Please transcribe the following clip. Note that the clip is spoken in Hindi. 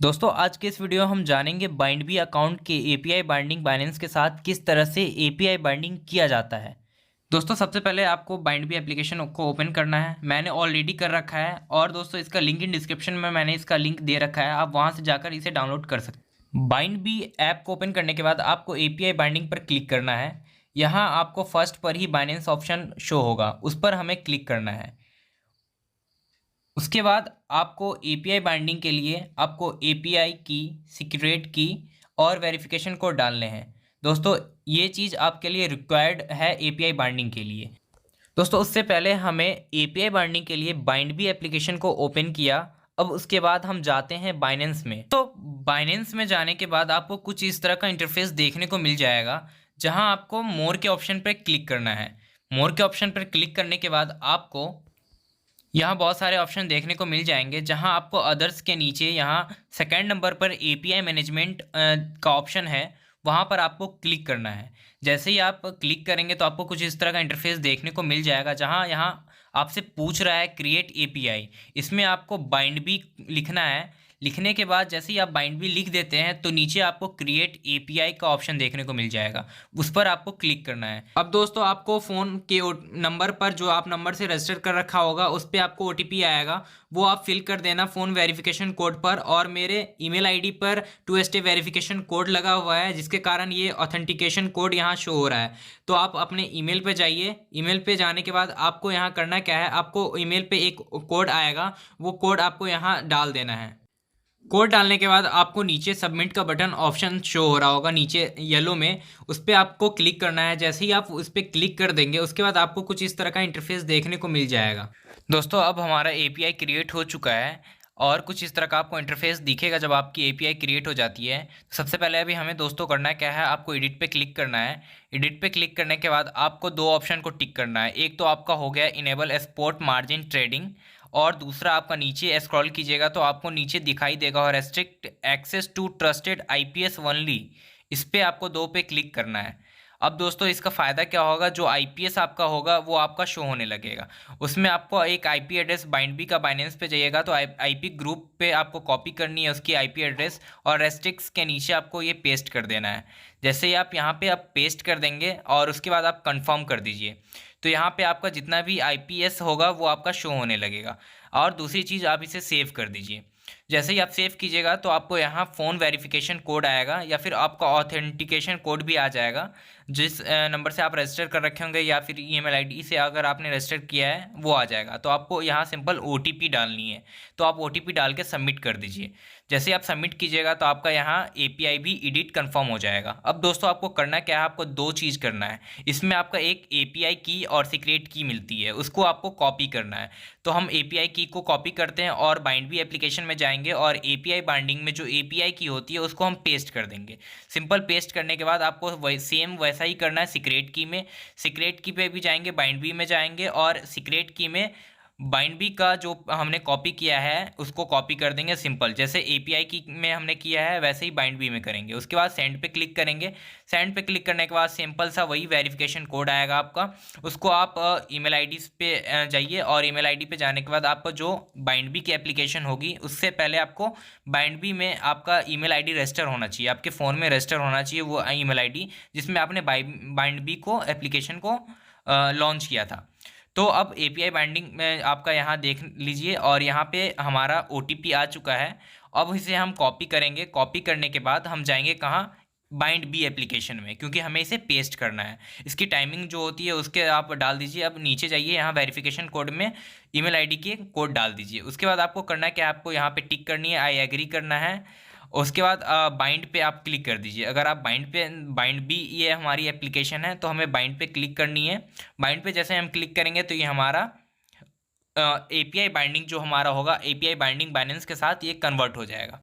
दोस्तों आज के इस वीडियो में हम जानेंगे बाइंडबी अकाउंट के एपीआई बाइंडिंग बाइनेंस के साथ किस तरह से एपीआई बाइंडिंग किया जाता है। दोस्तों सबसे पहले आपको बाइंडबी एप्लीकेशन को ओपन करना है। मैंने ऑलरेडी कर रखा है और दोस्तों इसका लिंक इन डिस्क्रिप्शन में मैंने इसका लिंक दे रखा है, आप वहां से जाकर इसे डाउनलोड कर सकते हैं। बाइंडबी ऐप को ओपन करने के बाद आपको एपीआई बाइंडिंग पर क्लिक करना है। यहाँ आपको फर्स्ट पर ही बाइनेंस ऑप्शन शो होगा, उस पर हमें क्लिक करना है। उसके बाद आपको एपीआई बाइंडिंग के लिए आपको एपीआई की, सीक्रेट की और वेरिफिकेशन कोड डालने हैं। दोस्तों ये चीज़ आपके लिए रिक्वायर्ड है एपीआई बाइंडिंग के लिए। दोस्तों उससे पहले हमें एपीआई बाइंडिंग के लिए बाइंडबी एप्लीकेशन को ओपन किया। अब उसके बाद हम जाते हैं बाइनेंस में। तो बाइनेंस में जाने के बाद आपको कुछ इस तरह का इंटरफेस देखने को मिल जाएगा, जहां आपको मोर के ऑप्शन पर क्लिक करना है। मोर के ऑप्शन पर क्लिक करने के बाद आपको यहाँ बहुत सारे ऑप्शन देखने को मिल जाएंगे, जहाँ आपको अदर्स के नीचे यहाँ सेकंड नंबर पर एपीआई मैनेजमेंट का ऑप्शन है, वहाँ पर आपको क्लिक करना है। जैसे ही आप क्लिक करेंगे तो आपको कुछ इस तरह का इंटरफेस देखने को मिल जाएगा, जहाँ यहाँ आपसे पूछ रहा है क्रिएट एपीआई। इसमें आपको बाइंडबी लिखना है। लिखने के बाद जैसे ही आप बाइंडबी लिख देते हैं तो नीचे आपको क्रिएट एपीआई का ऑप्शन देखने को मिल जाएगा, उस पर आपको क्लिक करना है। अब दोस्तों आपको फ़ोन के नंबर पर, जो आप नंबर से रजिस्टर कर रखा होगा, उस पर आपको ओटीपी आएगा, वो आप फिल कर देना फ़ोन वेरिफिकेशन कोड पर। और मेरे ईमेल आईडी पर 2 स्टेप वेरिफिकेशन कोड लगा हुआ है, जिसके कारण ये ऑथेंटिकेशन कोड यहाँ शो हो रहा है। तो आप अपने ईमेल पे जाइए। ईमेल पे जाने के बाद आपको यहाँ करना क्या है, आपको ईमेल पे एक कोड आएगा, वो कोड आपको यहाँ डाल देना है। कोड डालने के बाद आपको नीचे सबमिट का बटन ऑप्शन शो हो रहा होगा नीचे येलो में, उस पर आपको क्लिक करना है। जैसे ही आप उस पर क्लिक कर देंगे उसके बाद आपको कुछ इस तरह का इंटरफेस देखने को मिल जाएगा। दोस्तों अब हमारा एपीआई क्रिएट हो चुका है और कुछ इस तरह का आपको इंटरफेस दिखेगा जब आपकी एपीआई क्रिएट हो जाती है। सबसे पहले अभी हमें दोस्तों करना क्या है, आपको एडिट पे क्लिक करना है। एडिट पे क्लिक करने के बाद आपको दो ऑप्शन को टिक करना है। एक तो आपका हो गया इनेबल एक्सपोर्ट मार्जिन ट्रेडिंग, और दूसरा आपका नीचे स्क्रॉल कीजिएगा तो आपको नीचे दिखाई देगा और restrict access to trusted IPs only, इस पर आपको दो पे क्लिक करना है। अब दोस्तों इसका फ़ायदा क्या होगा, जो आईपीएस आपका होगा वो आपका शो होने लगेगा। उसमें आपको एक आईपी एड्रेस, बाइंडबी का बाइनेंस पे जाइएगा तो आईपी ग्रुप पे आपको कॉपी करनी है उसकी आईपी एड्रेस, और रेस्ट्रिक्ट्स के नीचे आपको ये पेस्ट कर देना है। जैसे ही आप यहाँ पे आप पेस्ट कर देंगे और उसके बाद आप कंफर्म कर दीजिए, तो यहाँ पे आपका जितना भी आईपीएस होगा वो आपका शो होने लगेगा। और दूसरी चीज़, आप इसे सेव कर दीजिए। जैसे ही आप सेव कीजिएगा तो आपको यहाँ फ़ोन वेरिफिकेशन कोड आएगा या फिर आपका ऑथेंटिकेशन कोड भी आ जाएगा। जिस नंबर से आप रजिस्टर कर रखे होंगे या फिर ईमेल आईडी से अगर आपने रजिस्टर किया है वो आ जाएगा। तो आपको यहाँ सिंपल ओटीपी डालनी है, तो आप ओटीपी डाल के सबमिट कर दीजिए। जैसे आप सबमिट कीजिएगा तो आपका यहाँ एपीआई भी एडिट कंफर्म हो जाएगा। अब दोस्तों आपको करना क्या है, आपको दो चीज़ करना है। इसमें आपका एक एपीआई की और सीक्रेट की मिलती है, उसको आपको कॉपी करना है। तो हम एपीआई की को कॉपी करते हैं और बाइंडबी एप्लीकेशन में जाएंगे और एपीआई बाइंडिंग में जो एपीआई की होती है उसको हम पेस्ट कर देंगे। सिंपल पेस्ट करने के बाद आपको सेम वैसा ही करना है सीक्रेट की में। सीक्रेट की पे भी जाएंगे, बाइंडबी में जाएंगे और सीक्रेट की में बाइंडबी का जो हमने कॉपी किया है उसको कॉपी कर देंगे। सिंपल जैसे एपीआई की में हमने किया है वैसे ही बाइंडबी में करेंगे। उसके बाद सेंड पे क्लिक करेंगे। सेंड पे क्लिक करने के बाद सिंपल सा वही वेरिफिकेशन कोड आएगा आपका, उसको आप ईमेल आईडी पे जाइए और ईमेल आईडी पे जाने के बाद आपको जो बाइंडबी की एप्लीकेशन होगी उससे पहले आपको बाइंडबी में आपका ईमेल आईडी रजिस्टर होना चाहिए, आपके फ़ोन में रजिस्टर होना चाहिए वो ईमेल आईडी जिसमें आपने बाइंडबी को एप्लीकेशन को लॉन्च किया था। तो अब एपीआई बाइंडिंग में आपका यहाँ देख लीजिए और यहाँ पे हमारा ओटीपी आ चुका है। अब इसे हम कॉपी करेंगे। कॉपी करने के बाद हम जाएंगे कहाँ, बाइंडबी एप्लीकेशन में, क्योंकि हमें इसे पेस्ट करना है। इसकी टाइमिंग जो होती है उसके आप डाल दीजिए। अब नीचे जाइए, यहाँ वेरिफिकेशन कोड में ईमेल आईडी के कोड डाल दीजिए। उसके बाद आपको करना है कि आपको यहाँ पे टिक करनी है, आई एग्री करना है। उसके बाद बाइंड पे आप क्लिक कर दीजिए। अगर आप बाइंड भी, ये हमारी एप्लीकेशन है तो हमें बाइंड पे क्लिक करनी है। बाइंड पे जैसे हम क्लिक करेंगे तो ये हमारा एपीआई बाइंडिंग जो हमारा होगा, एपीआई बाइंडिंग बाइनेंस के साथ ये कन्वर्ट हो जाएगा।